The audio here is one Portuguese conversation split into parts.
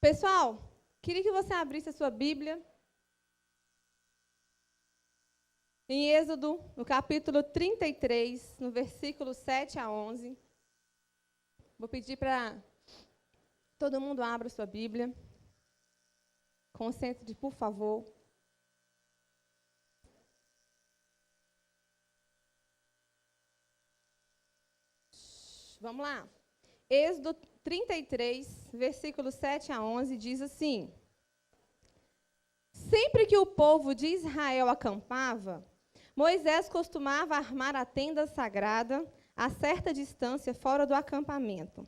Pessoal, queria que você abrisse a sua Bíblia em Êxodo, no capítulo 33, no versículo 7 a 11. Vou pedir para todo mundo abra a sua Bíblia. Concentre, por favor. Vamos lá. Êxodo 33, versículos 7 a 11, diz assim: Sempre que o povo de Israel acampava, Moisés costumava armar a tenda sagrada a certa distância fora do acampamento.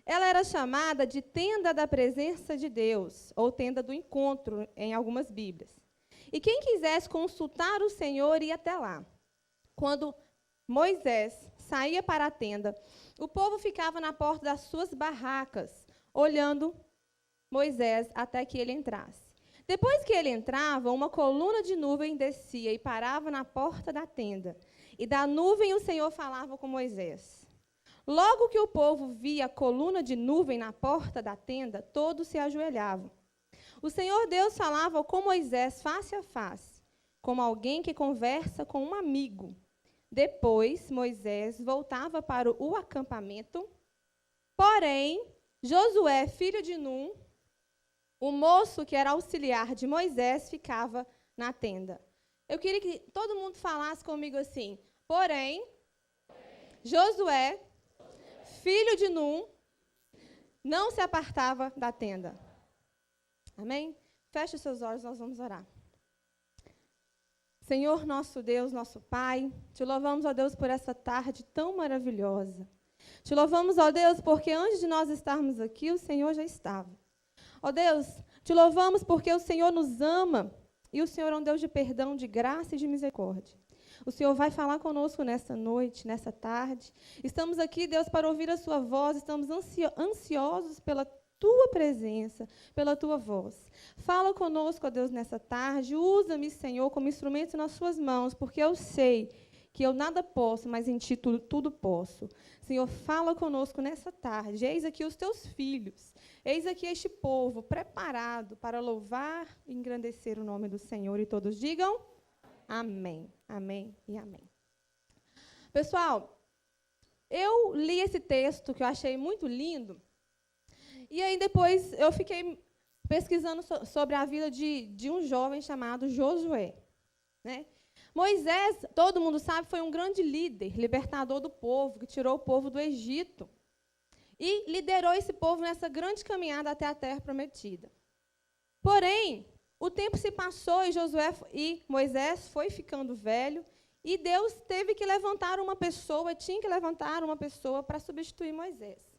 Ela era chamada de tenda da presença de Deus, ou tenda do encontro, em algumas Bíblias. E quem quisesse consultar o Senhor ia até lá. Quando Moisés saía para a tenda, o povo ficava na porta das suas barracas, olhando Moisés até que ele entrasse. Depois que ele entrava, uma coluna de nuvem descia e parava na porta da tenda. E da nuvem o Senhor falava com Moisés. Logo que o povo via a coluna de nuvem na porta da tenda, todos se ajoelhavam. O Senhor Deus falava com Moisés face a face, como alguém que conversa com um amigo. Depois, Moisés voltava para o acampamento, porém, Josué, filho de Num, o moço que era auxiliar de Moisés, ficava na tenda. Eu queria que todo mundo falasse comigo assim: porém, Josué, filho de Num, não se apartava da tenda. Amém? Feche os seus olhos, nós vamos orar. Senhor, nosso Deus, nosso Pai, te louvamos, ó Deus, por essa tarde tão maravilhosa. Te louvamos, ó Deus, porque antes de nós estarmos aqui, o Senhor já estava. Ó Deus, te louvamos porque o Senhor nos ama e o Senhor é um Deus de perdão, de graça e de misericórdia. O Senhor vai falar conosco nessa noite, nessa tarde. Estamos aqui, Deus, para ouvir a sua voz, estamos ansiosos pela tua presença, pela tua voz. Fala conosco, ó Deus, nessa tarde. Usa-me, Senhor, como instrumento nas suas mãos, porque eu sei que eu nada posso, mas em ti tudo posso. Senhor, fala conosco nessa tarde. Eis aqui os teus filhos. Eis aqui este povo preparado para louvar e engrandecer o nome do Senhor. E todos digam amém, amém e amém. Pessoal, eu li esse texto que eu achei muito lindo. E aí depois eu fiquei pesquisando sobre a vida de um jovem chamado Josué, né? Moisés, todo mundo sabe, foi um grande líder, libertador do povo, que tirou o povo do Egito e liderou esse povo nessa grande caminhada até a terra prometida. Porém, o tempo se passou e Moisés foi ficando velho e Deus teve que levantar uma pessoa, tinha que levantar uma pessoa para substituir Moisés.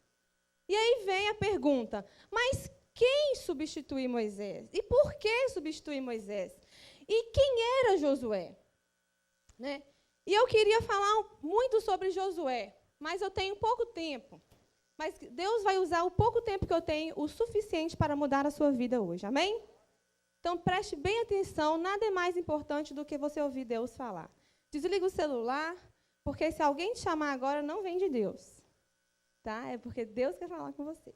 E aí vem a pergunta, mas quem substitui Moisés? E por que substituir Moisés? E quem era Josué? Né? E eu queria falar muito sobre Josué, mas eu tenho pouco tempo. Mas Deus vai usar o pouco tempo que eu tenho, o suficiente para mudar a sua vida hoje, amém? Então preste bem atenção, nada é mais importante do que você ouvir Deus falar. Desliga o celular, porque se alguém te chamar agora, não vem de Deus. Tá? É porque Deus quer falar com você.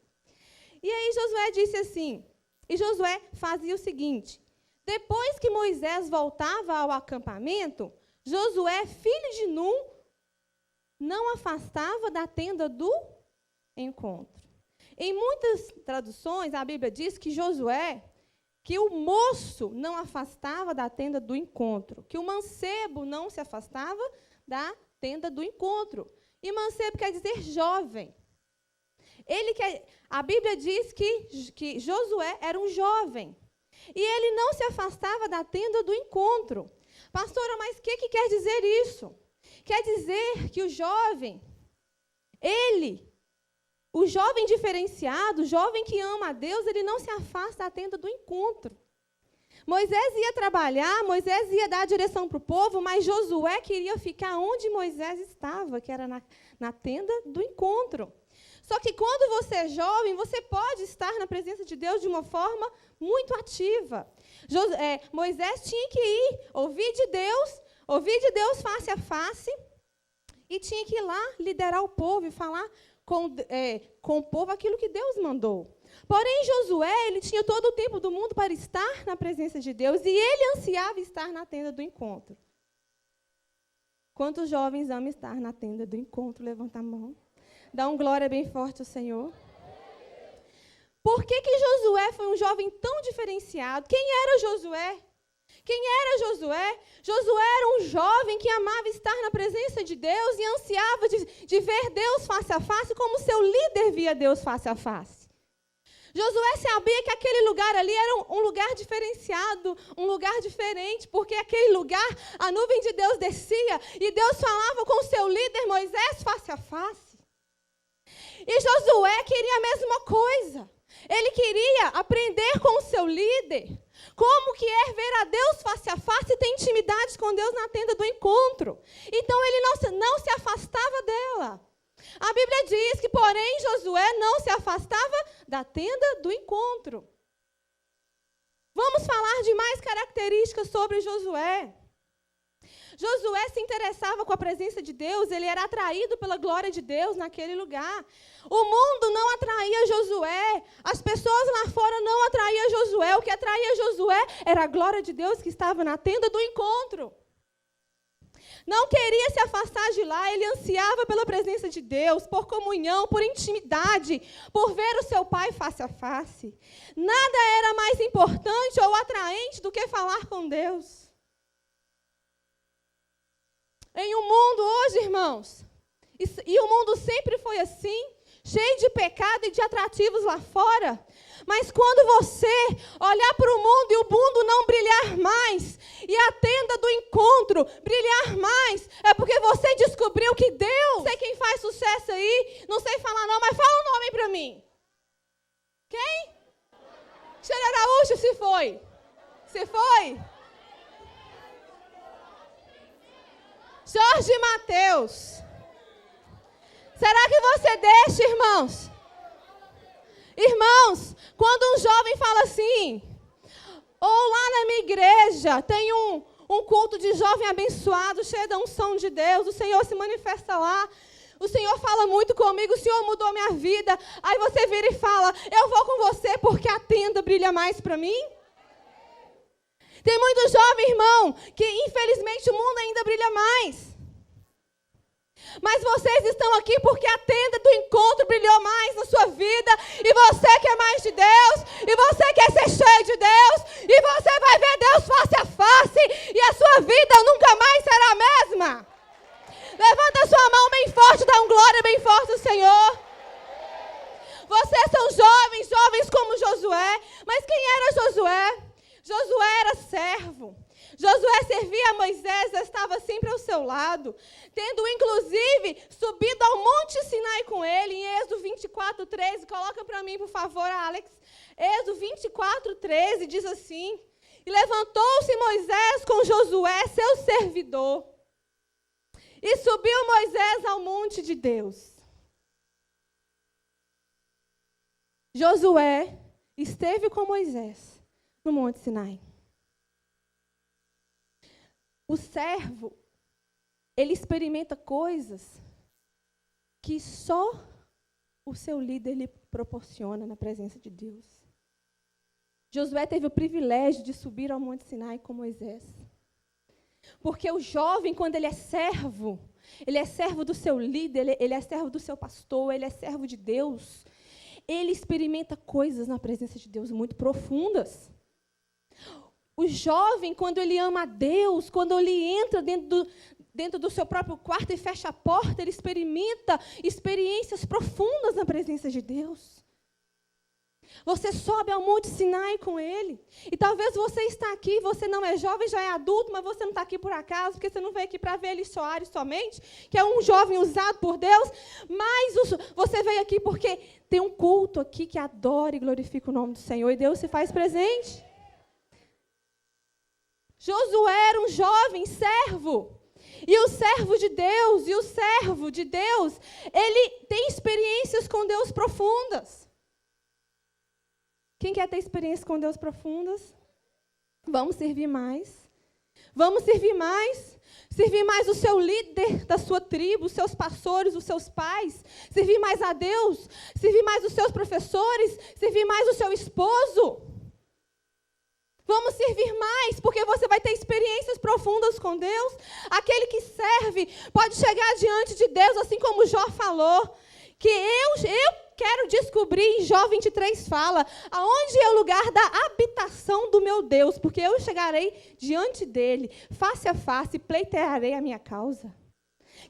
E aí Josué disse assim, e Josué fazia o seguinte, depois que Moisés voltava ao acampamento, Josué, filho de Num, não afastava da tenda do encontro. Em muitas traduções, a Bíblia diz que Josué, que o moço não afastava da tenda do encontro, que o mancebo não se afastava da tenda do encontro. E mancebo quer dizer jovem. A Bíblia diz que Josué era um jovem. E ele não se afastava da tenda do encontro. Pastora, mas o que quer dizer isso? Quer dizer que o jovem, o jovem diferenciado, o jovem que ama a Deus, ele não se afasta da tenda do encontro. Moisés ia trabalhar, Moisés ia dar a direção para o povo, mas Josué queria ficar onde Moisés estava, que era na tenda do encontro. Só que quando você é jovem, você pode estar na presença de Deus de uma forma muito ativa. Moisés tinha que ir, ouvir de Deus face a face, e tinha que ir lá liderar o povo e falar com o povo aquilo que Deus mandou. Porém, Josué, ele tinha todo o tempo do mundo para estar na presença de Deus e ele ansiava estar na tenda do encontro. Quantos jovens amam estar na tenda do encontro? Levanta a mão. Dá um glória bem forte ao Senhor. Por que Josué foi um jovem tão diferenciado? Quem era Josué? Quem era Josué? Josué era um jovem que amava estar na presença de Deus e ansiava de ver Deus face a face como seu líder via Deus face a face. Josué sabia que aquele lugar ali era um lugar diferenciado, um lugar diferente, porque aquele lugar, a nuvem de Deus descia e Deus falava com o seu líder Moisés face a face. E Josué queria a mesma coisa. Ele queria aprender com o seu líder como que é ver a Deus face a face e ter intimidade com Deus na tenda do encontro. Então ele não se afastava dela. A Bíblia diz que, porém, Josué não se afastava da tenda do encontro. Vamos falar de mais características sobre Josué. Josué se interessava com a presença de Deus, ele era atraído pela glória de Deus naquele lugar. O mundo não atraía Josué, as pessoas lá fora não atraíam Josué, o que atraía Josué era a glória de Deus que estava na tenda do encontro. Não queria se afastar de lá, ele ansiava pela presença de Deus, por comunhão, por intimidade, por ver o seu pai face a face. Nada era mais importante ou atraente do que falar com Deus. Em um mundo hoje, irmãos, e o mundo sempre foi assim, cheio de pecado e de atrativos lá fora. Mas quando você olhar para o mundo e o mundo não brilhar mais, e a tenda do encontro brilhar mais, é porque você descobriu que Deus, não sei quem faz sucesso aí, não sei falar não, mas fala um nome para mim. Quem? Xera Araújo, se foi. Se foi? Jorge Mateus. Será que você deixa, irmãos? Irmãos, quando um jovem fala assim, ou lá na minha igreja tem um culto de jovem abençoado, cheio da unção de Deus, o Senhor se manifesta lá, o Senhor fala muito comigo, o Senhor mudou minha vida, aí você vira e fala, eu vou com você porque a tenda brilha mais para mim? Tem muito jovem, irmão, que infelizmente o mundo ainda brilha mais. Mas vocês estão aqui porque a tenda do encontro brilhou mais na sua vida. E você quer mais de Deus. E você quer ser cheio de Deus. E você vai ver Deus face a face. E a sua vida nunca mais será a mesma. Levanta a sua mão bem forte, dá um glória bem forte ao Senhor. Vocês são jovens, jovens como Josué. Mas quem era Josué? Josué era servo. Josué servia a Moisés, estava sempre ao seu lado, tendo inclusive subido ao Monte Sinai com ele, em Êxodo 24:13, coloca para mim, por favor, Alex. Êxodo 24:13 diz assim, e levantou-se Moisés com Josué, seu servidor, e subiu Moisés ao monte de Deus. Josué esteve com Moisés no Monte Sinai. O servo, ele experimenta coisas que só o seu líder lhe proporciona na presença de Deus. Josué teve o privilégio de subir ao Monte Sinai com Moisés. Porque o jovem, quando ele é servo do seu líder, ele é servo do seu pastor, ele é servo de Deus. Ele experimenta coisas na presença de Deus muito profundas. O jovem, quando ele ama a Deus, quando ele entra dentro do seu próprio quarto e fecha a porta, ele experimenta experiências profundas na presença de Deus. Você sobe ao Monte Sinai com ele. E talvez você está aqui, você não é jovem, já é adulto, mas você não está aqui por acaso, porque você não veio aqui para ver Eli Soares somente, que é um jovem usado por Deus, mas você veio aqui porque tem um culto aqui que adora e glorifica o nome do Senhor, e Deus se faz presente. Josué era um jovem servo, e o servo de Deus, ele tem experiências com Deus profundas. Quem quer ter experiências com Deus profundas? Vamos servir mais. Vamos servir mais. Servir mais o seu líder da sua tribo, os seus pastores, os seus pais. Servir mais a Deus. Servir mais os seus professores. Servir mais o seu esposo. Vamos servir mais, porque você vai ter experiências profundas com Deus. Aquele que serve pode chegar diante de Deus, assim como Jó falou, que eu quero descobrir, em Jó 23 fala, aonde é o lugar da habitação do meu Deus, porque eu chegarei diante dele, face a face, e pleitearei a minha causa.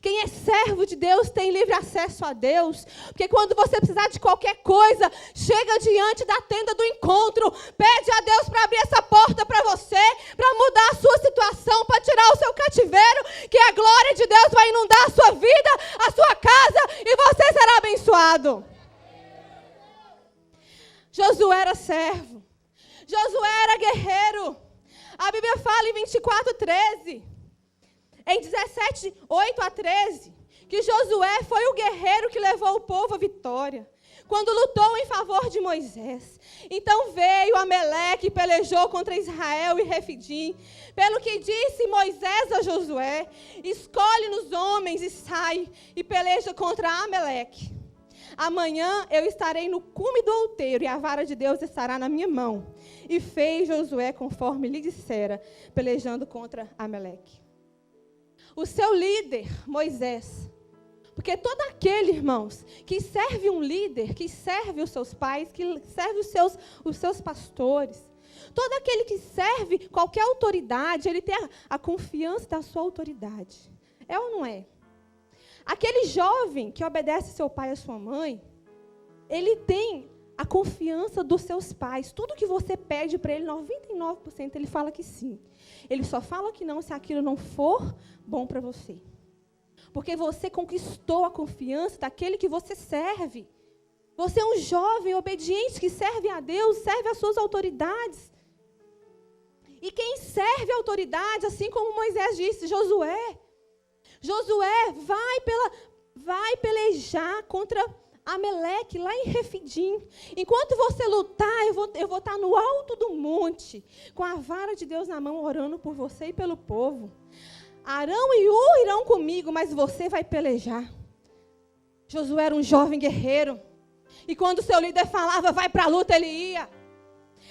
Quem é servo de Deus tem livre acesso a Deus, porque quando você precisar de qualquer coisa, chega diante da tenda do encontro, pede a Deus para abrir essa porta para você, para mudar a sua situação, para tirar o seu cativeiro, que a glória de Deus vai inundar a sua vida, a sua casa, e você será abençoado. Josué era servo, Josué era guerreiro. A Bíblia fala em 24:13, em 17, 8 a 13, que Josué foi o guerreiro que levou o povo à vitória, quando lutou em favor de Moisés. Então veio Ameleque e pelejou contra Israel e Refidim. Pelo que disse Moisés a Josué: escolhe-nos homens e sai, e peleja contra Ameleque. Amanhã eu estarei no cume do outeiro, e a vara de Deus estará na minha mão. E fez Josué conforme lhe dissera, pelejando contra Ameleque. O seu líder, Moisés, porque todo aquele, irmãos, que serve um líder, que serve os seus pais, que serve os seus pastores, todo aquele que serve qualquer autoridade, ele tem a confiança da sua autoridade. É ou não é? Aquele jovem que obedece seu pai e sua mãe, ele tem a confiança dos seus pais. Tudo que você pede para ele, 99% ele fala que sim. Ele só fala que não se aquilo não for bom para você. Porque você conquistou a confiança daquele que você serve. Você é um jovem obediente que serve a Deus, serve às suas autoridades. E quem serve a autoridade, assim como Moisés disse, Josué vai pelejar contra Ameleque, lá em Refidim. Enquanto você lutar, eu vou estar no alto do monte, com a vara de Deus na mão, orando por você e pelo povo. Arão e Ur irão comigo, mas você vai pelejar. Josué era um jovem guerreiro. E quando seu líder falava, vai para a luta, ele ia.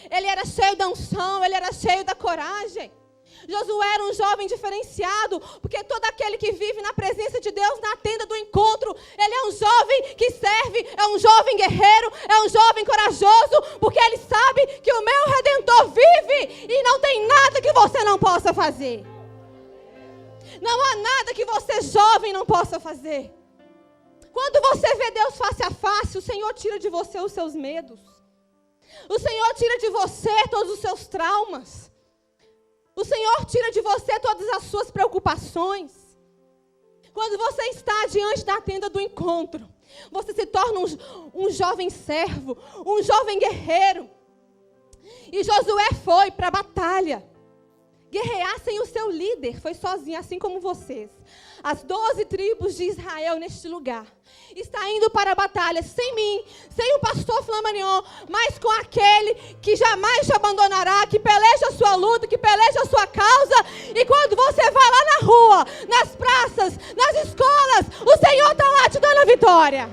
Ele era cheio da unção, ele era cheio da coragem. Josué era um jovem diferenciado, porque todo aquele que vive na presença de Deus, na tenda do encontro, ele é um jovem que serve, é um jovem guerreiro, é um jovem corajoso, porque ele sabe que o meu Redentor vive e não tem nada que você não possa fazer. Não há nada que você, jovem, não possa fazer. Quando você vê Deus face a face, o Senhor tira de você os seus medos. O Senhor tira de você todos os seus traumas. O Senhor tira de você todas as suas preocupações. Quando você está diante da tenda do encontro, você se torna um jovem servo, um jovem guerreiro. E Josué foi para a batalha. Guerrear sem o seu líder, foi sozinho, assim como vocês. As 12 tribos de Israel neste lugar. Está indo para a batalha sem mim, sem o pastor Flamarion, mas com aquele que jamais te abandonará, que peleja a sua luta, que peleja a sua causa. E quando você vai lá na rua, nas praças, nas escolas, o Senhor está lá te dando a vitória.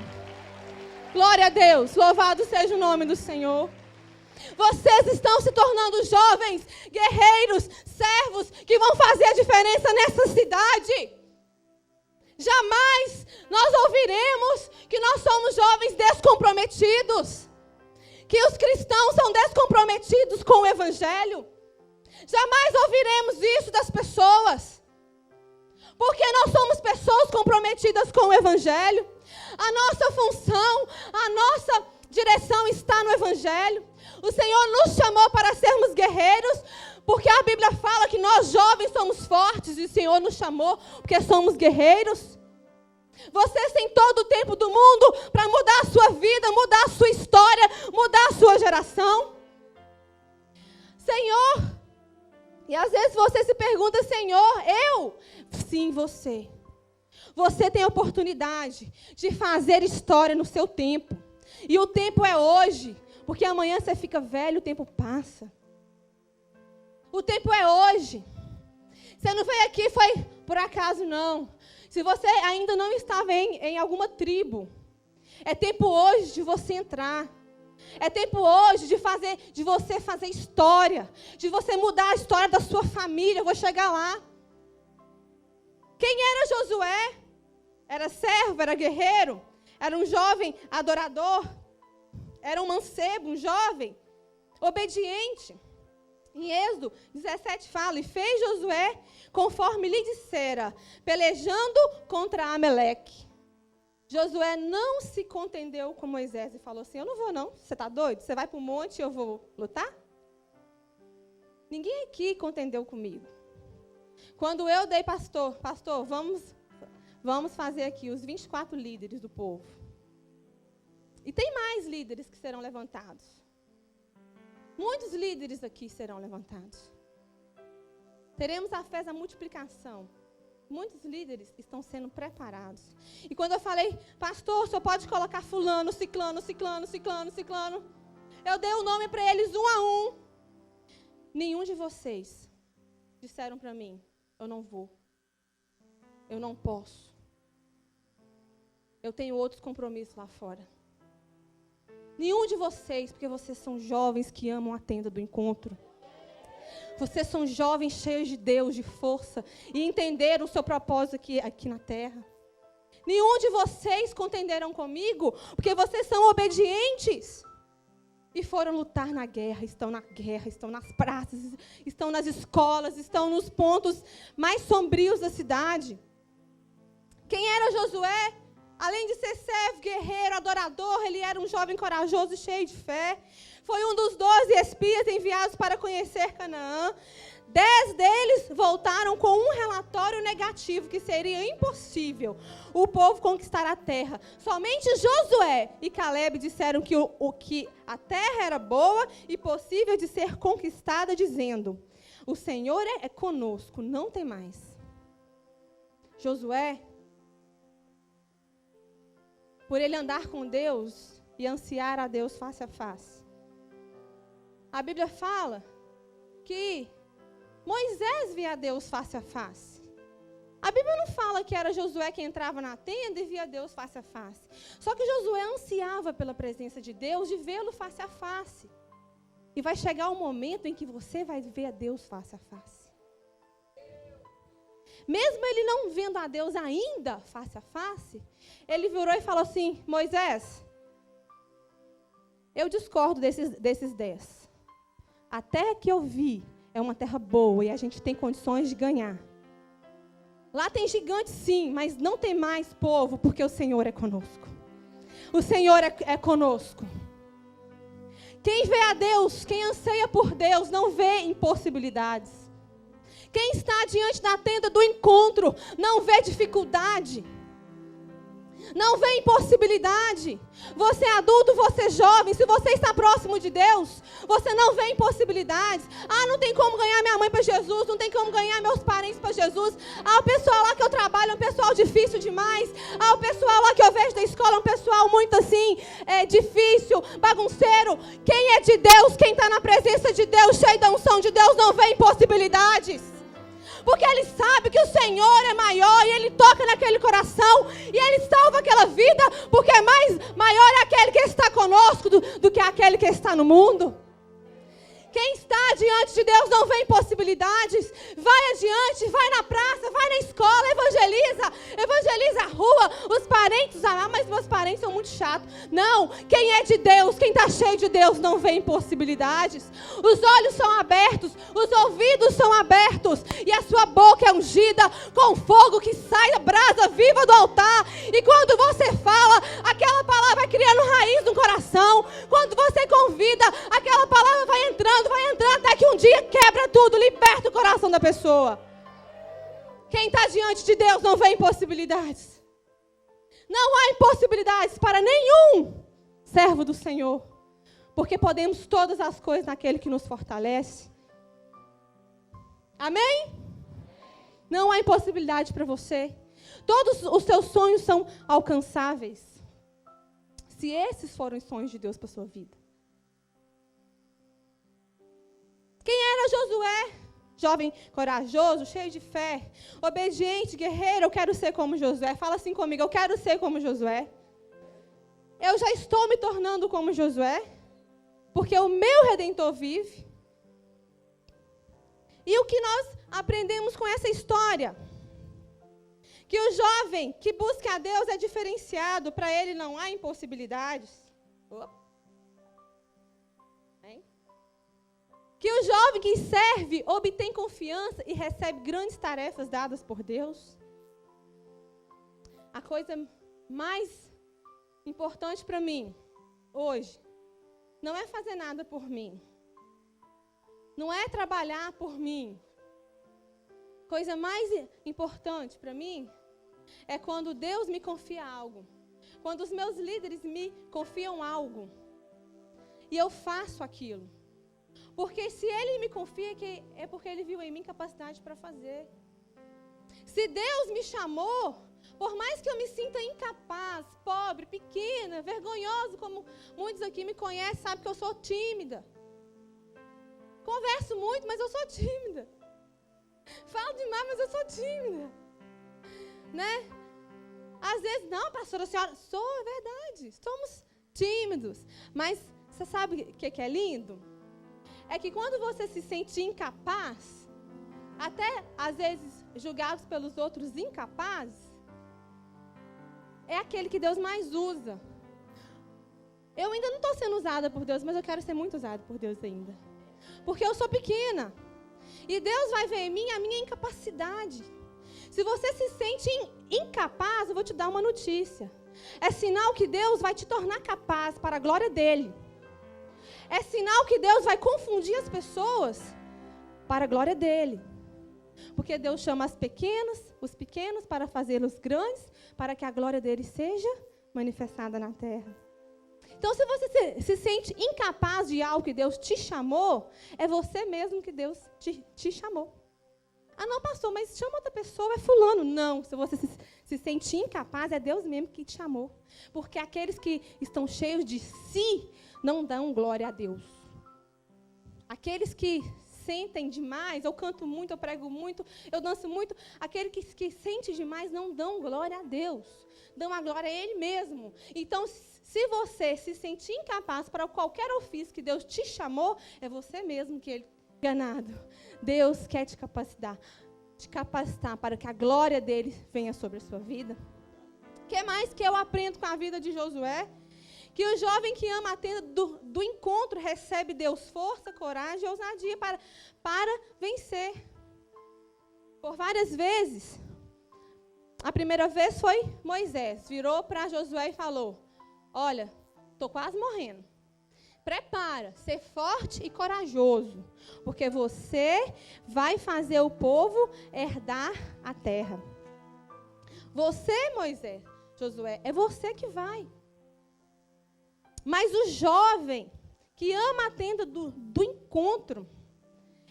Glória a Deus, louvado seja o nome do Senhor. Vocês estão se tornando jovens, guerreiros, servos, que vão fazer a diferença nessa cidade. Jamais nós ouviremos que nós somos jovens descomprometidos, que os cristãos são descomprometidos com o Evangelho. Jamais ouviremos isso das pessoas, porque nós somos pessoas comprometidas com o Evangelho. A nossa função, a nossa direção está no Evangelho. O Senhor nos chamou para sermos guerreiros, porque a Bíblia fala que nós jovens somos fortes, e o Senhor nos chamou porque somos guerreiros. Vocês têm todo o tempo do mundo para mudar a sua vida, mudar a sua história, mudar a sua geração. Senhor, e às vezes você se pergunta, Senhor, eu? Sim, você. Você tem a oportunidade de fazer história no seu tempo. E o tempo é hoje. Porque amanhã você fica velho, o tempo passa. O tempo é hoje. Você não veio aqui foi por acaso, não. Se você ainda não estava em alguma tribo, é tempo hoje de você entrar. É tempo hoje de você fazer história, de você mudar a história da sua família. Eu vou chegar lá. Quem era Josué? Era servo, era guerreiro, era um jovem adorador, era um mancebo, um jovem obediente. Em Êxodo 17 fala, e fez Josué conforme lhe dissera, pelejando contra Amaleque. Josué não se contendeu com Moisés e falou assim, eu não vou não, você está doido? Você vai para o monte e eu vou lutar? Ninguém aqui contendeu comigo. Quando eu dei pastor, vamos fazer aqui os 24 líderes do povo. E tem mais líderes que serão levantados. Muitos líderes aqui serão levantados. Teremos a festa da multiplicação. Muitos líderes estão sendo preparados. E quando eu falei, pastor, o senhor pode colocar fulano, ciclano, ciclano, ciclano, ciclano. Eu dei o nome para eles um a um. Nenhum de vocês disseram para mim, eu não vou. Eu não posso. Eu tenho outros compromissos lá fora. Nenhum de vocês, porque vocês são jovens que amam a tenda do encontro. Vocês são jovens cheios de Deus, de força, e entenderam o seu propósito aqui na terra. Nenhum de vocês contenderam comigo, porque vocês são obedientes. E foram lutar na guerra, estão nas praças, estão nas escolas, estão nos pontos mais sombrios da cidade. Quem era Josué? Além de ser servo, guerreiro, adorador, ele era um jovem corajoso e cheio de fé. Foi um dos 12 espias enviados para conhecer Canaã. 10 deles voltaram com um relatório negativo, que seria impossível o povo conquistar a terra. Somente Josué e Caleb disseram que a terra era boa e possível de ser conquistada, dizendo, o Senhor é conosco, não tem mais. Josué, por ele andar com Deus e ansiar a Deus face a face. A Bíblia fala que Moisés via Deus face a face. A Bíblia não fala que era Josué que entrava na tenda e via Deus face a face. Só que Josué ansiava pela presença de Deus, de vê-lo face a face. E vai chegar um momento em que você vai ver a Deus face a face. Mesmo ele não vendo a Deus ainda face a face, ele virou e falou assim, Moisés, eu discordo desses 10. A terra que eu vi é uma terra boa e a gente tem condições de ganhar. Lá tem gigante sim, mas não tem mais povo, porque o Senhor é conosco. O Senhor é conosco. Quem vê a Deus, quem anseia por Deus, não vê impossibilidades. Quem está diante da tenda do encontro, não vê dificuldade. Não vê impossibilidade. Você é adulto, você é jovem, se você está próximo de Deus, você não vê impossibilidades. Ah, não tem como ganhar minha mãe para Jesus, não tem como ganhar meus parentes para Jesus. Ah, o pessoal lá que eu trabalho é um pessoal difícil demais. Ah, o pessoal lá que eu vejo da escola é um pessoal muito assim, difícil, bagunceiro. Quem é de Deus, quem está na presença de Deus, cheio da unção de Deus, não vê impossibilidades. Porque ele sabe que o Senhor é maior e ele toca naquele coração e ele salva aquela vida, porque maior é aquele que está conosco do que aquele que está no mundo. Quem está diante de Deus não vê impossibilidades. Vai adiante, vai na praça, vai na escola, evangeliza a rua, os parentes, mas meus parentes são muito chatos. Não, quem é de Deus, quem está cheio de Deus não vê impossibilidades. Os olhos são abertos, os ouvidos são abertos e a sua boca é ungida com fogo que sai da brasa viva do altar. E quando você fala, aquela palavra vai criando raiz no coração. Quando você convida, aquela palavra vai entrando até que um dia quebra tudo, liberta o coração da pessoa. Quem está diante de Deus não vê impossibilidades. Não há impossibilidades para nenhum servo do Senhor, porque podemos todas as coisas naquele que nos fortalece. Amém? Não há impossibilidade para você. Todos os seus sonhos são alcançáveis, se esses forem os sonhos de Deus para a sua vida. Quem era Josué? jovem corajoso, cheio de fé, obediente, guerreiro, eu quero ser como Josué. Fala assim comigo, eu quero ser como Josué. Eu já estou me tornando como Josué, porque o meu Redentor vive. E o que nós aprendemos com essa história? Que o jovem que busca a Deus é diferenciado, para ele não há impossibilidades. Que o jovem que serve obtém confiança e recebe grandes tarefas dadas por Deus. A coisa mais importante para mim, hoje, não é fazer nada por mim. Não é trabalhar por mim. Coisa mais importante para mim é quando Deus me confia algo. Quando os meus líderes me confiam algo. E eu faço aquilo. Porque se Ele me confia, é porque Ele viu em mim capacidade para fazer. Se Deus me chamou, por mais que eu me sinta incapaz, pobre, pequena, vergonhosa, como muitos aqui me conhecem, sabem que eu sou tímida. Converso muito, mas eu sou tímida. Falo demais, mas eu sou tímida. Né? Às vezes, não, pastora, a senhora, é verdade, somos tímidos. Mas você sabe o que é lindo? É que quando você se sente incapaz, até às vezes julgados pelos outros incapazes, é aquele que Deus mais usa. Eu ainda não estou sendo usada por Deus, mas eu quero ser muito usada por Deus ainda. Porque eu sou pequena. E Deus vai ver em mim a minha incapacidade. Se você se sente incapaz, eu vou te dar uma notícia. É sinal que Deus vai te tornar capaz para a glória dEle. É sinal que Deus vai confundir as pessoas para a glória dEle. Porque Deus chama os pequenos para fazê-los grandes, para que a glória dEle seja manifestada na terra. Então, se você se sente incapaz de algo que Deus te chamou, é você mesmo que Deus te chamou. Ah, não, pastor, mas chama outra pessoa, é fulano. Não, se você se sente incapaz, é Deus mesmo que te chamou. Porque aqueles que estão cheios de si, não dão glória a Deus. Aqueles que sentem demais, eu canto muito, eu prego muito, eu danço muito, aqueles que sentem demais não dão glória a Deus. Dão a glória a Ele mesmo. Então, se você se sentir incapaz para qualquer ofício que Deus te chamou, é você mesmo que Ele enganado. Deus quer te capacitar para que a glória dele venha sobre a sua vida. O que mais que eu aprendo com a vida de Josué? Que o jovem que ama a tenda do encontro recebe Deus força, coragem e ousadia para vencer. Por várias vezes. A primeira vez foi Moisés. Virou para Josué e falou: olha, estou quase morrendo. Prepara, ser forte e corajoso, porque você vai fazer o povo herdar a terra. Você, Moisés, Josué, é você que vai. Mas o jovem que ama a tenda do encontro,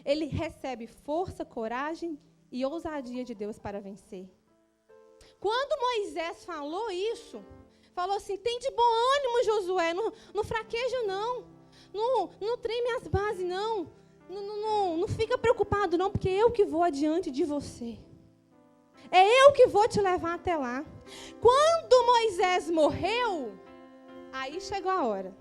ele recebe força, coragem e ousadia de Deus para vencer. Quando Moisés falou isso, falou assim: tem de bom ânimo, Josué, não fraqueja não, não treme as bases não fica preocupado não, porque eu que vou adiante de você. É eu que vou te levar até lá. Quando Moisés morreu, aí chegou a hora.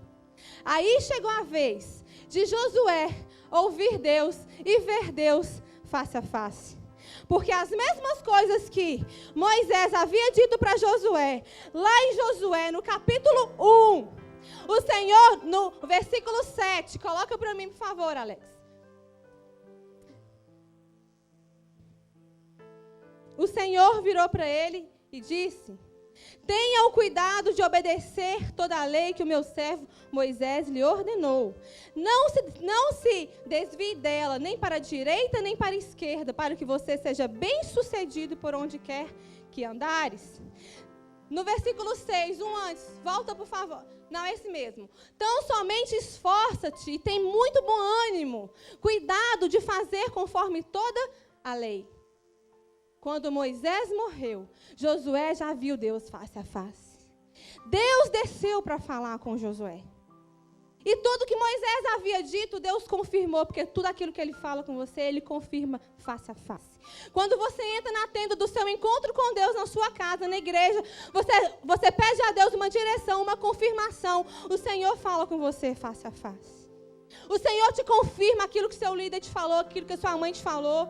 Aí chegou a vez de Josué ouvir Deus e ver Deus face a face. Porque as mesmas coisas que Moisés havia dito para Josué, lá em Josué, no capítulo 1, o Senhor, no versículo 7, coloca para mim, por favor, Alex. O Senhor virou para ele e disse: tenha o cuidado de obedecer toda a lei que o meu servo Moisés lhe ordenou. Não se desvie dela, nem para a direita, nem para a esquerda, para que você seja bem-sucedido por onde quer que andares. No versículo 6, antes, volta por favor. Não, esse mesmo. Então, somente esforça-te e tem muito bom ânimo. Cuidado de fazer conforme toda a lei. Quando Moisés morreu, Josué já viu Deus face a face. Deus desceu para falar com Josué. E tudo que Moisés havia dito, Deus confirmou, porque tudo aquilo que ele fala com você, ele confirma face a face. Quando você entra na tenda do seu encontro com Deus, na sua casa, na igreja, você pede a Deus uma direção, uma confirmação. O Senhor fala com você face a face. O Senhor te confirma aquilo que seu líder te falou, aquilo que sua mãe te falou.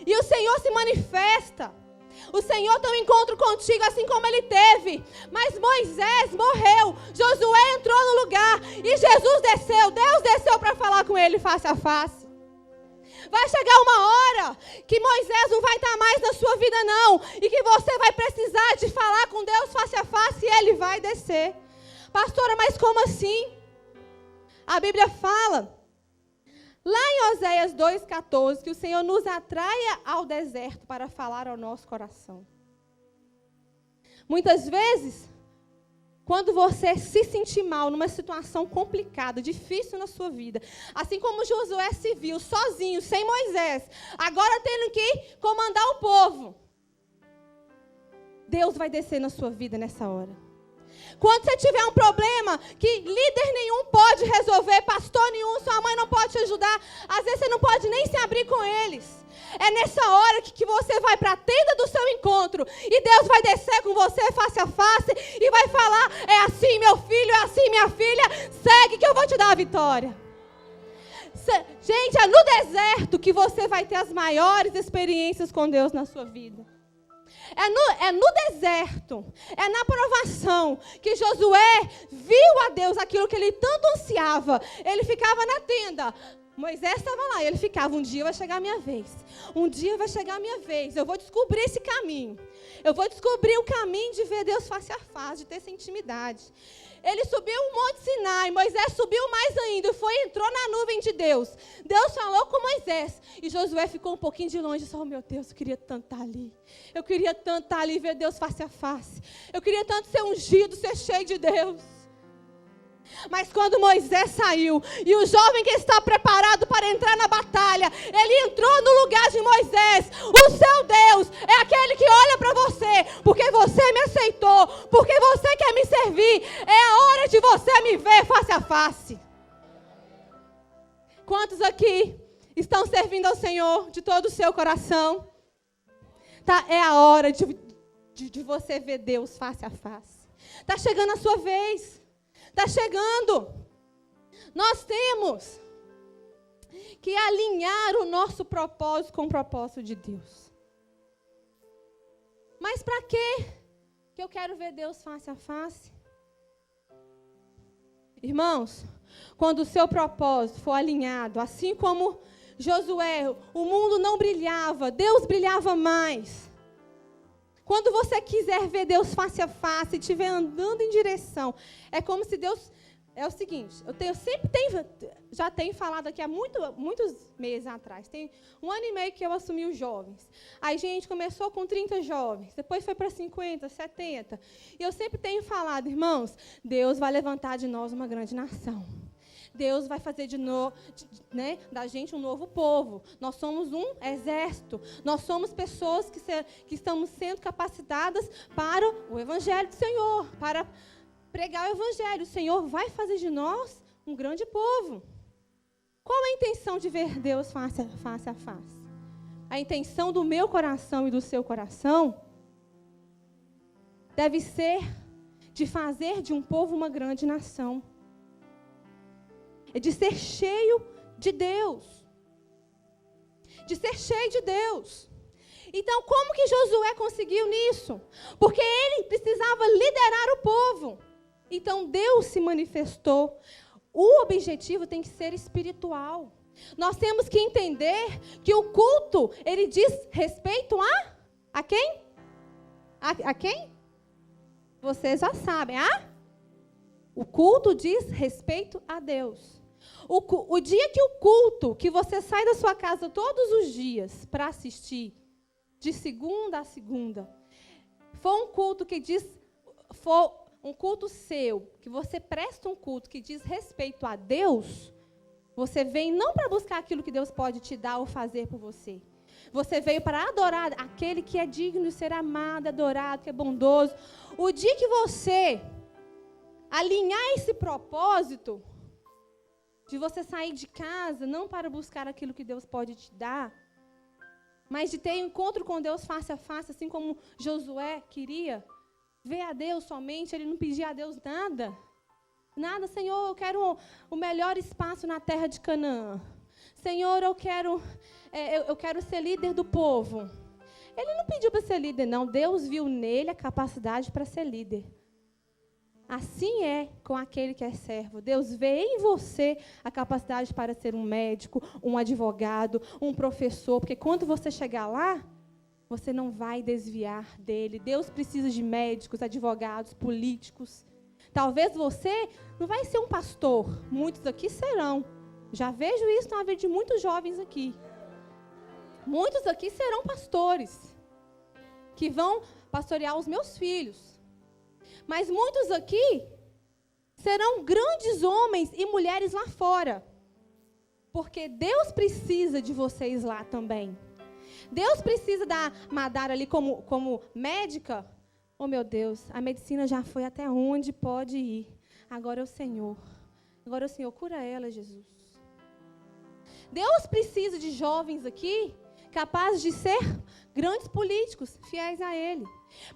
E o Senhor se manifesta. O Senhor tem um encontro contigo, assim como ele teve. Mas Moisés morreu, Josué entrou no lugar e Jesus desceu. Deus desceu para falar com ele face a face. Vai chegar uma hora que Moisés não vai estar mais na sua vida não. E que você vai precisar de falar com Deus face a face e ele vai descer. Pastora, mas como assim? A Bíblia fala, lá em Oséias 2,14, que o Senhor nos atraia ao deserto para falar ao nosso coração. Muitas vezes, quando você se sentir mal numa situação complicada, difícil na sua vida, assim como Josué se viu sozinho, sem Moisés, agora tendo que comandar o povo, Deus vai descer na sua vida nessa hora. Quando você tiver um problema que líder nenhum pode resolver, pastor nenhum, sua mãe não pode te ajudar, às vezes você não pode nem se abrir com eles. É nessa hora que você vai para a tenda do seu encontro e Deus vai descer com você face a face e vai falar, é assim meu filho, é assim minha filha, segue que eu vou te dar a vitória. Gente, é no deserto que você vai ter as maiores experiências com Deus na sua vida. É no deserto, é na provação que Josué viu a Deus aquilo que ele tanto ansiava. Ele ficava na tenda, Moisés estava lá e ele ficava, um dia vai chegar a minha vez, um dia vai chegar a minha vez, eu vou descobrir esse caminho, eu vou descobrir o caminho de ver Deus face a face, de ter essa intimidade. Ele subiu o Monte Sinai, Moisés subiu mais ainda, entrou na nuvem de Deus. Deus falou com Moisés e Josué ficou um pouquinho de longe, só, oh, meu Deus, eu queria tanto estar ali. Eu queria tanto estar ali e ver Deus face a face. Eu queria tanto ser ungido, ser cheio de Deus. Mas quando Moisés saiu, e o jovem que está preparado para entrar na batalha, ele entrou no lugar de Moisés. O seu Deus é aquele que olha para você, porque você me aceitou, porque você quer me servir. É a hora de você me ver face a face. Quantos aqui estão servindo ao Senhor de todo o seu coração? Tá, é a hora de você ver Deus face a face. Está chegando a sua vez. Está chegando. Nós temos que alinhar o nosso propósito com o propósito de Deus. Mas para quê que eu quero ver Deus face a face? Irmãos, quando o seu propósito for alinhado, assim como Josué, o mundo não brilhava, Deus brilhava mais. Quando você quiser ver Deus face a face e estiver andando em direção, é como se Deus... É o seguinte, já tenho falado aqui há muitos meses atrás, tem 1 ano e meio que eu assumi os jovens. Aí, gente, começou com 30 jovens, depois foi para 50, 70. E eu sempre tenho falado, irmãos, Deus vai levantar de nós uma grande nação. Deus vai fazer da gente um novo povo. Nós somos um exército. Nós somos pessoas que estamos sendo capacitadas para o Evangelho do Senhor, para pregar o Evangelho. O Senhor vai fazer de nós um grande povo. Qual é a intenção de ver Deus face a face? A intenção do meu coração e do seu coração deve ser de fazer de um povo uma grande nação. É de ser cheio de Deus. De ser cheio de Deus. Então, como que Josué conseguiu nisso? Porque ele precisava liderar o povo. Então, Deus se manifestou. O objetivo tem que ser espiritual. Nós temos que entender que o culto, ele diz respeito a quem? A quem? Vocês já sabem. O culto diz respeito a Deus. O dia que o culto, que você sai da sua casa todos os dias para assistir, de segunda a segunda, for um culto que diz, for um culto seu, que você presta um culto que diz respeito a Deus, você vem não para buscar aquilo que Deus pode te dar ou fazer por você. Você veio para adorar aquele que é digno de ser amado, adorado, que é bondoso. O dia que você alinhar esse propósito, de você sair de casa não para buscar aquilo que Deus pode te dar, mas de ter um encontro com Deus face a face, assim como Josué queria, ver a Deus somente, ele não pedia a Deus nada. Nada, Senhor, eu quero o melhor espaço na terra de Canaã. Senhor, eu quero ser líder do povo. Ele não pediu para ser líder, não. Deus viu nele a capacidade para ser líder. Assim é com aquele que é servo. Deus vê em você a capacidade para ser um médico, um advogado, um professor, porque quando você chegar lá, você não vai desviar dele. Deus precisa de médicos, advogados, políticos. Talvez você não vai ser um pastor, muitos aqui serão. Já vejo isso na vida de muitos jovens aqui. Muitos aqui serão pastores, que vão pastorear os meus filhos. Mas muitos aqui serão grandes homens e mulheres lá fora. Porque Deus precisa de vocês lá também. Deus precisa da Madara ali como médica. Oh, meu Deus, a medicina já foi até onde pode ir. Agora é o Senhor. Agora é o Senhor, cura ela, Jesus. Deus precisa de jovens aqui capazes de ser grandes políticos, fiéis a Ele.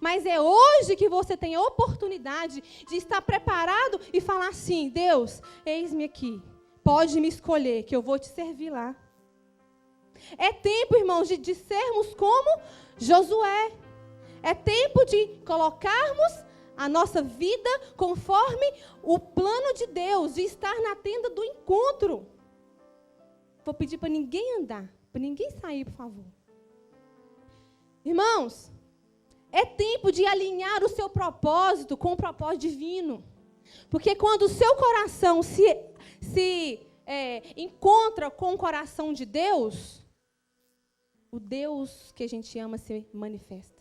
Mas é hoje que você tem a oportunidade de estar preparado e falar assim: Deus, eis-me aqui, pode me escolher, que eu vou te servir lá. É tempo, irmãos, de sermos como Josué. É tempo de colocarmos a nossa vida conforme o plano de Deus, de estar na tenda do encontro. Vou pedir para ninguém andar, para ninguém sair, por favor. Irmãos, é tempo de alinhar o seu propósito com o propósito divino. Porque quando o seu coração se encontra com o coração de Deus, o Deus que a gente ama se manifesta.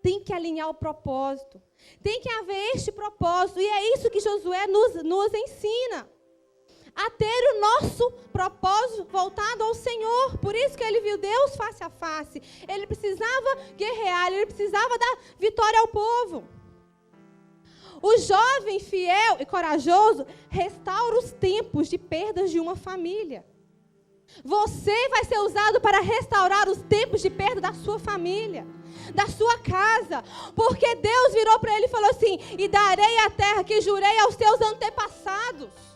Tem que alinhar o propósito. Tem que haver este propósito. E é isso que Josué nos ensina. A ter o nosso propósito voltado ao Senhor. Por isso que ele viu Deus face a face. Ele precisava guerrear, ele precisava dar vitória ao povo. O jovem fiel e corajoso restaura os tempos de perdas de uma família. Você vai ser usado para restaurar os tempos de perda da sua família, da sua casa. Porque Deus virou para ele e falou assim: e darei a terra que jurei aos teus antepassados.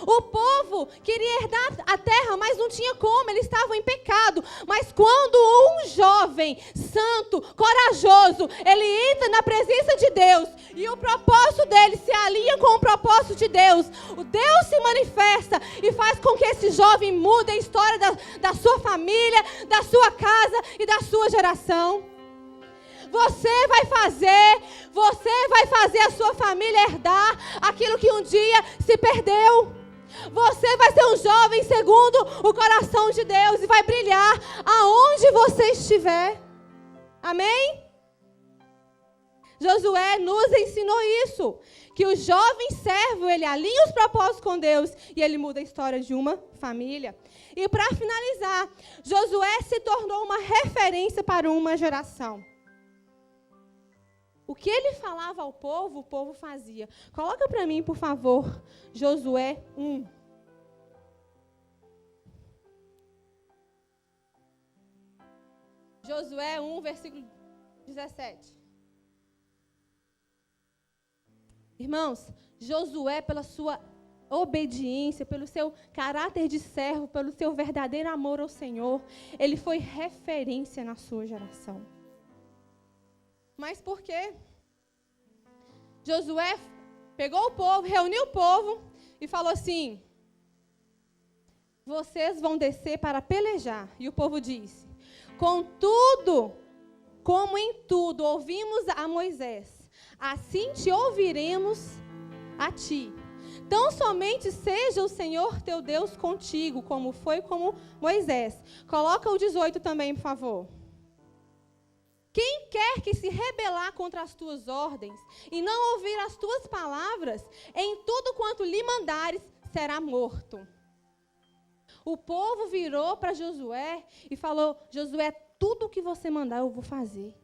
O povo queria herdar a terra, mas não tinha como, eles estavam em pecado. Mas quando um jovem santo, corajoso, ele entra na presença de Deus e o propósito dele se alinha com o propósito de Deus, o Deus se manifesta e faz com que esse jovem mude a história da sua família, da sua casa e da sua geração. Você vai fazer a sua família herdar aquilo que um dia se perdeu. Você vai ser um jovem segundo o coração de Deus e vai brilhar aonde você estiver. Amém? Josué nos ensinou isso, que o jovem servo, ele alinha os propósitos com Deus e ele muda a história de uma família. E para finalizar, Josué se tornou uma referência para uma geração. O que ele falava ao povo, o povo fazia. Coloca para mim, por favor, Josué 1. Josué 1, versículo 17. Irmãos, Josué, pela sua obediência, pelo seu caráter de servo, pelo seu verdadeiro amor ao Senhor, ele foi referência na sua geração. Mas por quê? Josué pegou o povo, reuniu o povo e falou assim: vocês vão descer para pelejar. E o povo disse: contudo, como em tudo ouvimos a Moisés, assim te ouviremos a ti. Tão somente seja o Senhor teu Deus contigo, como foi com Moisés. Coloca o 18 também, por favor. Quem quer que se rebelar contra as tuas ordens e não ouvir as tuas palavras, em tudo quanto lhe mandares, será morto. O povo virou para Josué e falou: Josué, tudo o que você mandar eu vou fazer.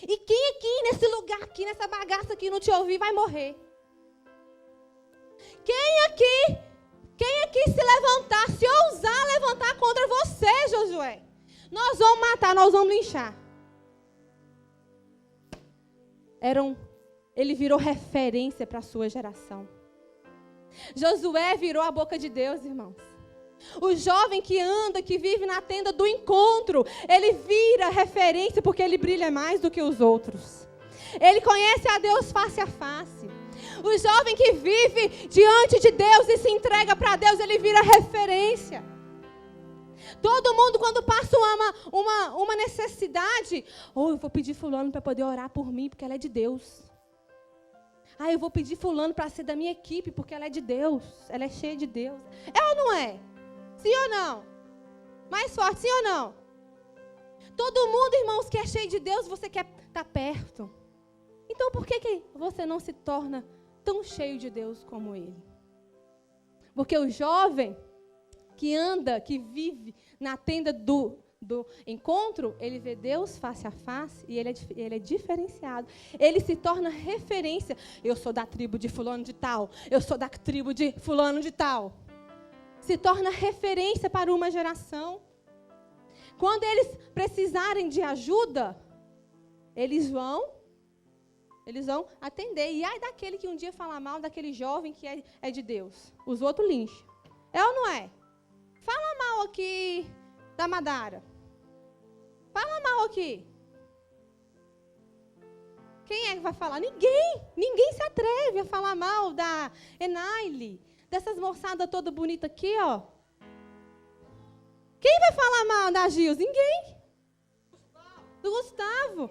E quem aqui nesse lugar, aqui nessa bagaça aqui não te ouvir, vai morrer. Quem aqui Quem aqui se levantar, se ousar levantar contra você, Josué, nós vamos matar, nós vamos linchar. Ele virou referência para a sua geração. Josué virou a boca de Deus, irmãos. O jovem que anda, que vive na tenda do encontro, ele vira referência porque ele brilha mais do que os outros. Ele conhece a Deus face a face. O jovem que vive diante de Deus e se entrega para Deus, ele vira referência. Todo mundo, quando passa uma necessidade, eu vou pedir fulano para poder orar por mim, porque ela é de Deus. Eu vou pedir fulano para ser da minha equipe, porque ela é de Deus. Ela é cheia de Deus. É ou não é? Sim ou não? Mais forte, sim ou não? Todo mundo, irmãos, que é cheio de Deus, você quer estar perto. Então, por que você não se torna tão cheio de Deus como ele? Porque o jovem que anda, que vive na tenda do encontro, ele vê Deus face a face e ele é diferenciado. Ele se torna referência. Eu sou da tribo de fulano de tal. Eu sou da tribo de fulano de tal. Se torna referência para uma geração. Quando eles precisarem de ajuda, eles vão atender. E ai daquele que um dia fala mal daquele jovem que é de Deus. Os outros lincham. É ou não é? Fala mal aqui da Madara. Fala mal aqui. Quem é que vai falar? Ninguém. Ninguém se atreve a falar mal da Enaile. Dessas moçadas toda bonita aqui, ó. Quem vai falar mal da Gils? Ninguém. Do Gustavo.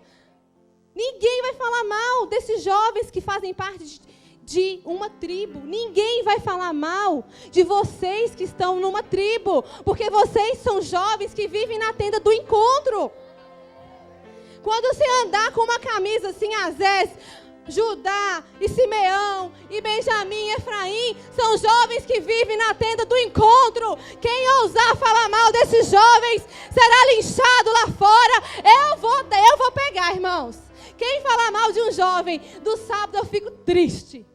Ninguém vai falar mal desses jovens que fazem parte de uma tribo. Ninguém vai falar mal de vocês que estão numa tribo, porque vocês são jovens que vivem na tenda do encontro. Quando você andar com uma camisa assim, Azés, Judá e Simeão e Benjamim e Efraim, são jovens que vivem na tenda do encontro. Quem ousar falar mal desses jovens será linchado lá fora. Eu vou pegar, irmãos. Quem falar mal de um jovem do sábado, eu fico triste.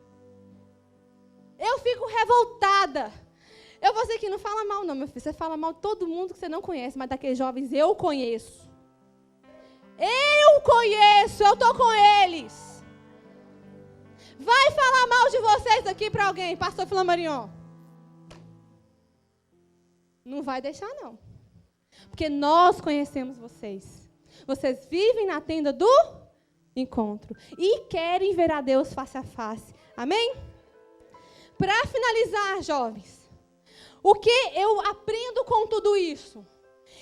Eu fico revoltada. Eu vou dizer que não fala mal não, meu filho. Você fala mal de todo mundo que você não conhece, mas daqueles jovens eu conheço. Eu estou com eles. Vai falar mal de vocês aqui para alguém, pastor Flamarion. Não vai deixar não. Porque nós conhecemos vocês. Vocês vivem na tenda do encontro e querem ver a Deus face a face. Amém? Para finalizar, jovens, o que eu aprendo com tudo isso?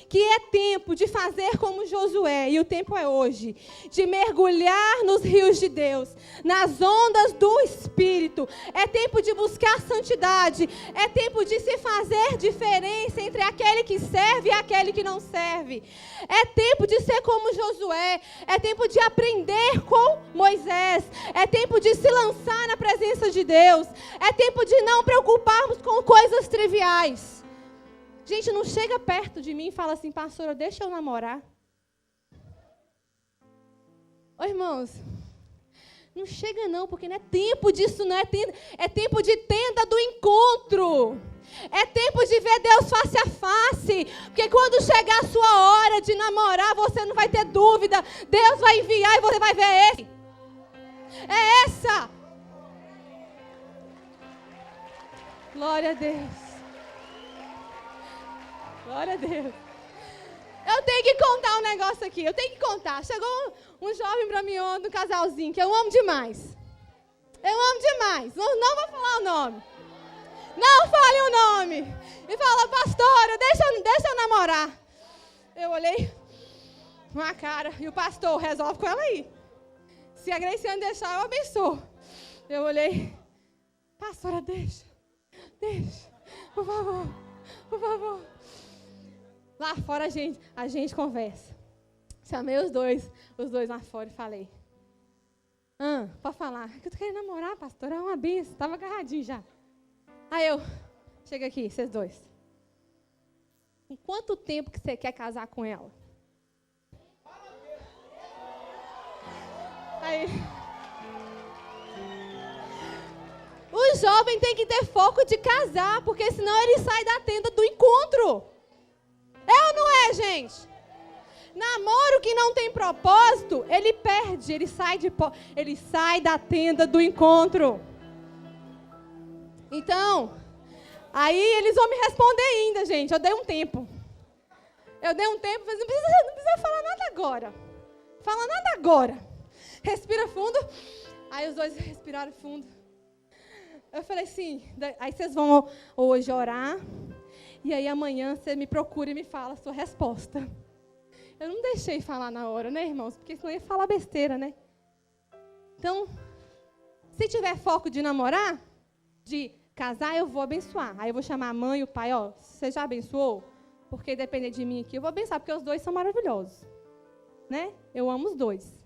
Que é tempo de fazer como Josué, e o tempo é hoje, de mergulhar nos rios de Deus, nas ondas do Espírito. É tempo de buscar santidade, é tempo de se fazer diferença entre aquele que serve e aquele que não serve. É tempo de ser como Josué, é tempo de aprender com Moisés, é tempo de se lançar na presença de Deus, é tempo de não preocuparmos com coisas triviais. Gente, não chega perto de mim e fala assim, pastora, deixa eu namorar. Ô, irmãos, não chega não, porque não é tempo disso, não é tempo, é tempo de tenda do encontro. É tempo de ver Deus face a face, porque quando chegar a sua hora de namorar, você não vai ter dúvida. Deus vai enviar e você vai ver esse. É essa. Glória a Deus. Glória a Deus. Eu tenho que contar um negócio aqui. Eu tenho que contar. Chegou um jovem para mim ontem, um casalzinho, que eu amo demais. Eu amo demais. Não vou falar o nome. Não fale o nome. E fala, pastora, deixa eu namorar. Eu olhei uma cara. E o pastor, resolve com ela aí. Se a Graciane deixar, eu abençoo. Eu olhei. Pastora, deixa. Por favor. Lá fora a gente conversa. Chamei os dois lá fora e falei. Pode falar. Eu tô querendo namorar, pastor. É uma benção. Estava agarradinho já. Aí chega aqui, vocês dois. Com quanto tempo que você quer casar com ela? Aí. O jovem tem que ter foco de casar, porque senão ele sai da tenda do encontro. É ou não é, gente? Namoro que não tem propósito, ele perde, ele sai da tenda do encontro. Então, aí eles vão me responder ainda, gente. Eu dei um tempo, mas não precisa falar nada agora. Fala nada agora. Respira fundo. Aí os dois respiraram fundo. Eu falei assim, aí vocês vão hoje orar, e aí amanhã você me procura e me fala a sua resposta. Eu não deixei falar na hora, né, irmãos? Porque senão ia falar besteira, né? Então, se tiver foco de namorar, de casar, eu vou abençoar. Aí eu vou chamar a mãe e o pai, ó, você já abençoou? Porque depender de mim aqui, eu vou abençoar, porque os dois são maravilhosos. Né? Eu amo os dois.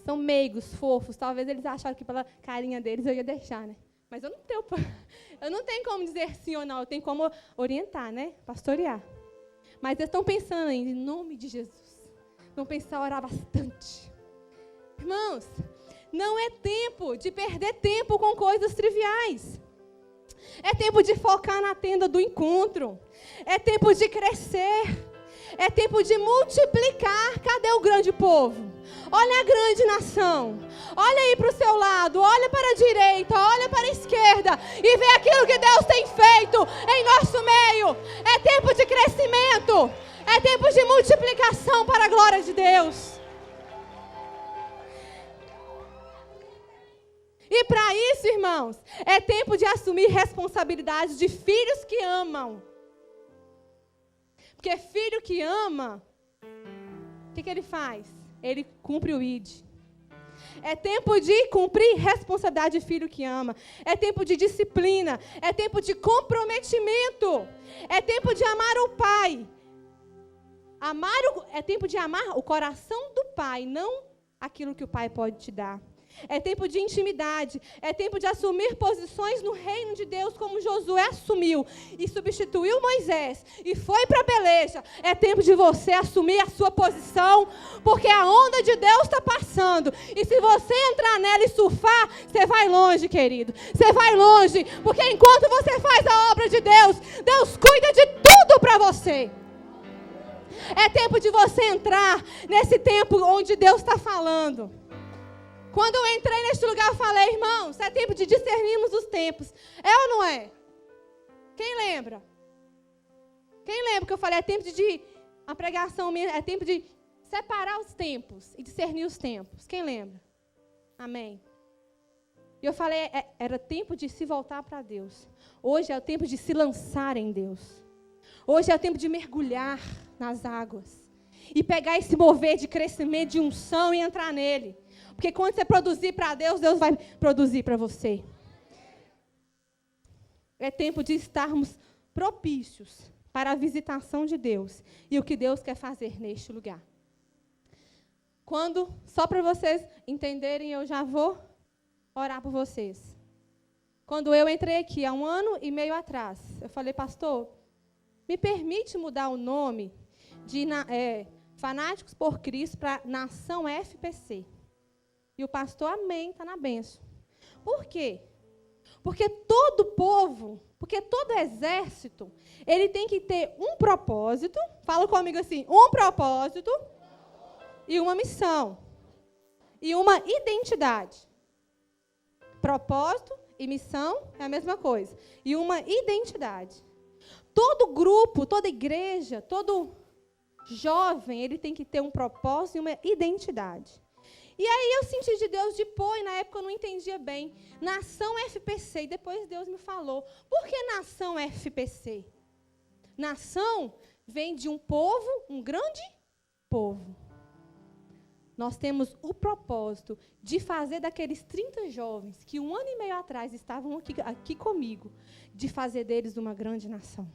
São meigos, fofos. Talvez eles acharam que pela carinha deles eu ia deixar, né? Mas eu não tenho como dizer sim ou não. Eu tenho como orientar, né? Pastorear. Mas eles estão pensando ainda, em nome de Jesus. Vão pensar, orar bastante. Irmãos, não é tempo de perder tempo com coisas triviais. É tempo de focar na tenda do encontro. É tempo de crescer. É tempo de multiplicar. Cadê o grande povo? Olha a grande nação. Olha aí para o seu lado. Olha para a direita. Olha para a esquerda. E vê aquilo que Deus tem feito em nosso meio. É tempo de crescimento. É tempo de multiplicação para a glória de Deus. E para isso, irmãos, é tempo de assumir responsabilidade de filhos que amam. Porque filho que ama, o que ele faz? Ele cumpre o ID. É tempo de cumprir responsabilidade de filho que ama. É tempo de disciplina. É tempo de comprometimento. É tempo de amar o pai. É tempo de amar o coração do pai, não aquilo que o pai pode te dar. É tempo de intimidade, é tempo de assumir posições no reino de Deus, como Josué assumiu e substituiu Moisés e foi para a peleja. É tempo de você assumir a sua posição, porque a onda de Deus está passando, e se você entrar nela e surfar, você vai longe, querido, você vai longe, porque enquanto você faz a obra de Deus, Deus cuida de tudo para você. É tempo de você entrar nesse tempo onde Deus está falando. Quando eu entrei neste lugar, eu falei, irmãos, é tempo de discernirmos os tempos. É ou não é? Quem lembra? Quem lembra que eu falei, é tempo de a pregação minha, é tempo de separar os tempos e discernir os tempos. Quem lembra? Amém. E eu falei, era tempo de se voltar para Deus. Hoje é o tempo de se lançar em Deus. Hoje é o tempo de mergulhar nas águas. E pegar esse mover de crescimento, de unção e entrar nele. Porque quando você produzir para Deus, Deus vai produzir para você. É tempo de estarmos propícios para a visitação de Deus e o que Deus quer fazer neste lugar. Só para vocês entenderem, eu já vou orar por vocês. Quando eu entrei aqui, há 1 ano e meio atrás, eu falei, pastor, me permite mudar o nome de Fanáticos por Cristo para Nação FPC. E o pastor, amém, está na bênção. Por quê? Porque todo povo, porque todo exército, ele tem que ter um propósito, fala comigo assim, um propósito e uma missão. E uma identidade. Propósito e missão é a mesma coisa. E uma identidade. Todo grupo, toda igreja, todo jovem, ele tem que ter um propósito e uma identidade. E aí eu senti de Deus de pôr, e na época eu não entendia bem, Nação FPC, e depois Deus me falou, por que Nação FPC? Nação vem de um povo, um grande povo. Nós temos o propósito de fazer daqueles 30 jovens que 1 ano e meio atrás estavam aqui comigo, de fazer deles uma grande nação.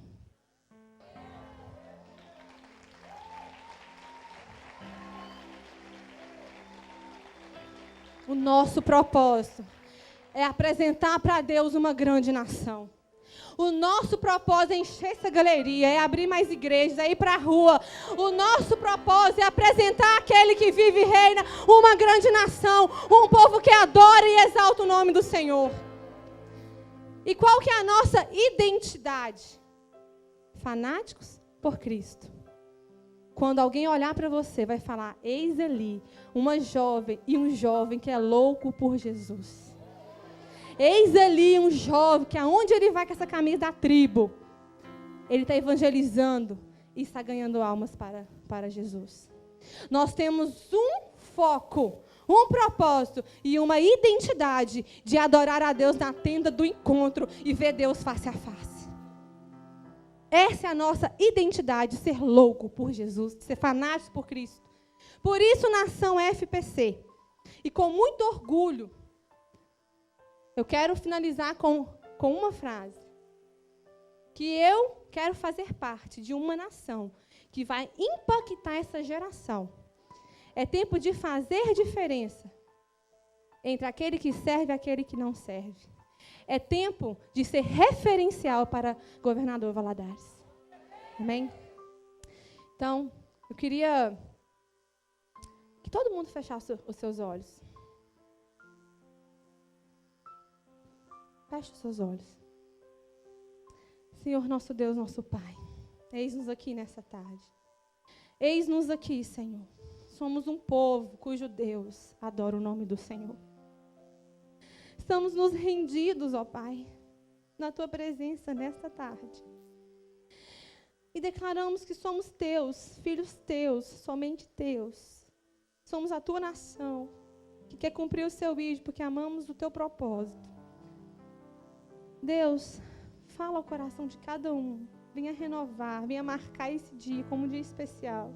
O nosso propósito é apresentar para Deus uma grande nação. O nosso propósito é encher essa galeria, é abrir mais igrejas, é ir para a rua. O nosso propósito é apresentar aquele que vive e reina uma grande nação, um povo que adora e exalta o nome do Senhor. E qual que é a nossa identidade? Fanáticos por Cristo. Quando alguém olhar para você, vai falar, eis ali, uma jovem e um jovem que é louco por Jesus. Eis ali um jovem que aonde ele vai com essa camisa da tribo, ele está evangelizando e está ganhando almas para Jesus. Nós temos um foco, um propósito e uma identidade de adorar a Deus na tenda do encontro e ver Deus face a face. Essa é a nossa identidade, ser louco por Jesus, ser fanático por Cristo. Por isso, nação FPC. E com muito orgulho, eu quero finalizar com uma frase. Que eu quero fazer parte de uma nação que vai impactar essa geração. É tempo de fazer diferença entre aquele que serve e aquele que não serve. É tempo de ser referencial para governador Valadares. Amém? Então, eu queria que todo mundo fechasse os seus olhos. Feche os seus olhos. Senhor, nosso Deus, nosso Pai, eis-nos aqui nessa tarde. Eis-nos aqui, Senhor. Somos um povo cujo Deus adora o nome do Senhor. Estamos nos rendidos, ó Pai, na Tua presença nesta tarde. E declaramos que somos Teus, filhos Teus, somente Teus. Somos a Tua nação, que quer cumprir o Seu ídolo, porque amamos o Teu propósito. Deus, fala ao coração de cada um. Venha renovar, venha marcar esse dia como um dia especial.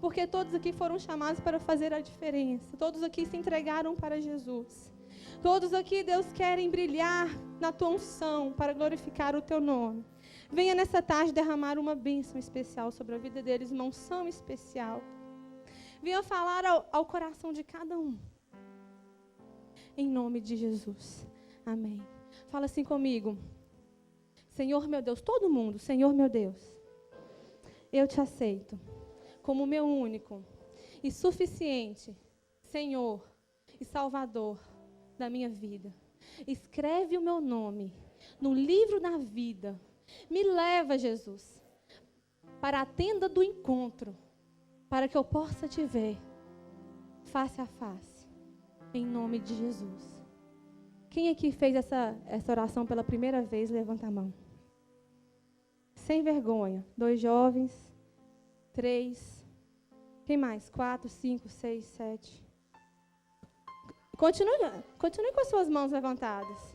Porque todos aqui foram chamados para fazer a diferença. Todos aqui se entregaram para Jesus. Todos aqui, Deus, querem brilhar na Tua unção para glorificar o Teu nome. Venha nessa tarde derramar uma bênção especial sobre a vida deles, uma unção especial. Venha falar ao coração de cada um. Em nome de Jesus. Amém. Fala assim comigo. Senhor meu Deus, todo mundo, Senhor meu Deus, eu te aceito como meu único e suficiente Senhor e Salvador da minha vida. Escreve o meu nome no livro da vida. Me leva, Jesus, para a tenda do encontro, para que eu possa te ver face a face, em nome de Jesus. Quem aqui fez essa oração pela primeira vez, levanta a mão. Sem vergonha. 2 jovens, 3, quem mais? 4, 5, 6, 7. Continue com as suas mãos levantadas.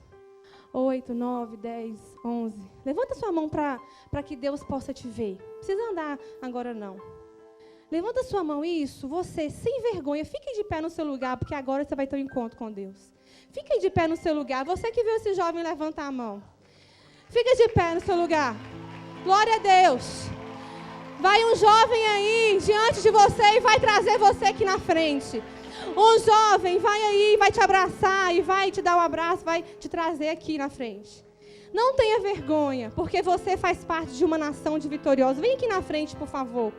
8, 9, 10, 11. Levanta sua mão para que Deus possa te ver. Não precisa andar agora não. Levanta sua mão, isso, você, sem vergonha, fique de pé no seu lugar, porque agora você vai ter um encontro com Deus. Fique de pé no seu lugar. Você que viu esse jovem levantar a mão. Fique de pé no seu lugar. Glória a Deus. Vai um jovem aí diante de você e vai trazer você aqui na frente. Um jovem vai aí, vai te abraçar e vai te dar um abraço, vai te trazer aqui na frente. Não tenha vergonha, porque você faz parte de uma nação de vitoriosos. Vem aqui na frente, por favor.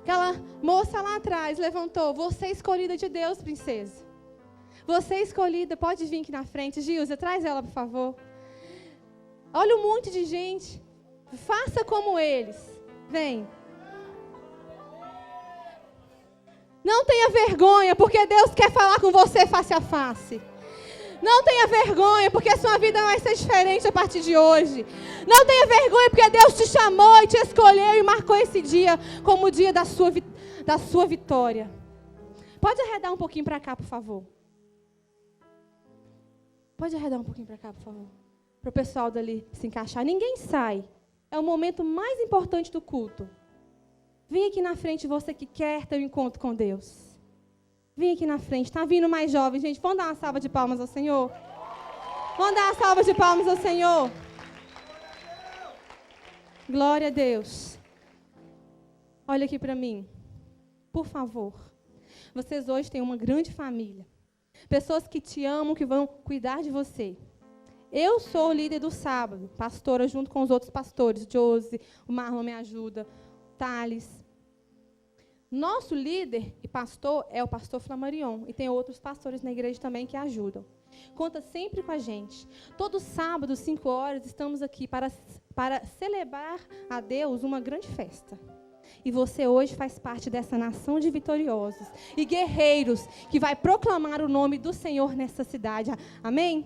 Aquela moça lá atrás levantou. Você é escolhida de Deus, princesa. Você é escolhida. Pode vir aqui na frente. Gilza, traz ela, por favor. Olha um monte de gente. Faça como eles. Vem. Não tenha vergonha, porque Deus quer falar com você face a face. Não tenha vergonha, porque a sua vida vai ser diferente a partir de hoje. Não tenha vergonha, porque Deus te chamou e te escolheu e marcou esse dia como o dia da sua vitória. Pode arredar um pouquinho para cá, por favor. Pode arredar um pouquinho para cá, por favor. Para o pessoal dali se encaixar. Ninguém sai. É o momento mais importante do culto. Vem aqui na frente, você que quer ter um encontro com Deus. Vem aqui na frente. Está vindo mais jovem, gente. Vamos dar uma salva de palmas ao Senhor? Vamos dar uma salva de palmas ao Senhor? Glória a Deus. Olha aqui para mim. Por favor. Vocês hoje têm uma grande família. Pessoas que te amam, que vão cuidar de você. Eu sou o líder do sábado, pastora junto com os outros pastores. Josi, o Marlon me ajuda, Thales. Nosso líder e pastor é o pastor Flamarion. E tem outros pastores na igreja também que ajudam. Conta sempre com a gente. Todo sábado, 5 horas, estamos aqui para celebrar a Deus uma grande festa. E você hoje faz parte dessa nação de vitoriosos e guerreiros que vai proclamar o nome do Senhor nessa cidade. Amém?